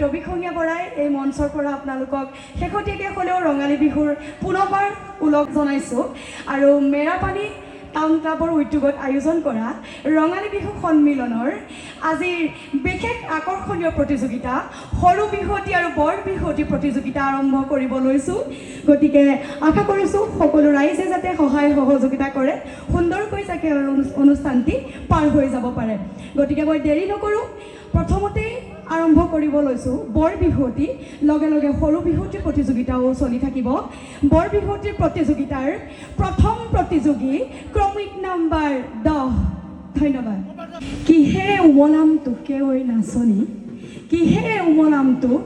টবিখঙীয়া বৰাই এই মঞ্চৰ পৰা আপোনালোকক শেহতীয়াকৈ হ'লেও ৰঙালী বিহুৰ পুনৰবাৰ ওলগ জনাইছোঁ আৰু মেৰাপানী টাউন ক্লাবৰ উদ্যোগত আয়োজন কৰা ৰঙালী বিহু সন্মিলনৰ আজিৰ বিশেষ আকৰ্ষণীয় প্ৰতিযোগিতা সৰু বিহুৱতী আৰু বৰ বিহুৱতী প্ৰতিযোগিতা আৰম্ভ কৰিব লৈছোঁ। গতিকে আশা কৰিছোঁ সকলো ৰাইজে যাতে সহায় সহযোগিতা কৰে, সুন্দৰকৈ যাতে অনুষ্ঠানটি পাৰ হৈ যাব পাৰে। গতিকে মই দেৰি নকৰোঁ, প্ৰথমতেই আৰম্ভ কৰিব লৈছোঁ বৰ বিহুৱতী, লগে লগে সৰু বিহুৱতী প্ৰতিযোগিতাও চলি থাকিব। বৰ বিহুৱতীৰ প্ৰতিযোগিতাৰ প্ৰথম প্ৰতিযোগী ক্ৰমিক নম্বৰ 10। ধন্যবাদ। কিহেৰে উমলাম তোকে ঐ নাচনী, কিহেৰে উমলাম তোক,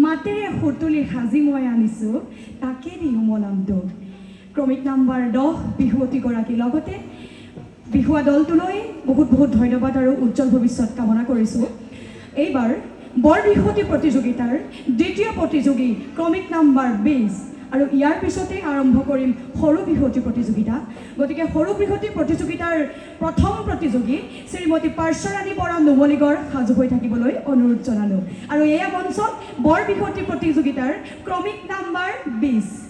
মাতেৰে সুতুলি সাজি মই আনিছোঁ, তাকে দি উমলাম তোক। ক্ৰমিক নম্বৰ 10 বিহুৱতীগৰাকীৰ লগতে বিহুৱা দলটোলৈ বহুত বহুত ধন্যবাদ আৰু উজ্জ্বল ভৱিষ্যত কামনা কৰিছোঁ। এইবাৰ বৰ বিহুৱতী প্ৰতিযোগিতাৰ দ্বিতীয় প্ৰতিযোগী ক্ৰমিক নম্বৰ 20 আৰু ইয়াৰ পিছতে আৰম্ভ কৰিম সৰু বিহুৱতী প্ৰতিযোগিতা। গতিকে সৰু বিহুৱতী প্ৰতিযোগিতাৰ প্ৰথম প্ৰতিযোগী শ্ৰীমতী পাৰ্শ্বৰাণী বৰা নুমলীগড় সাজু হৈ থাকিবলৈ অনুৰোধ জনালোঁ। আৰু এয়া মঞ্চত বৰ বিহুৱতী প্ৰতিযোগিতাৰ ক্ৰমিক নম্বৰ 20।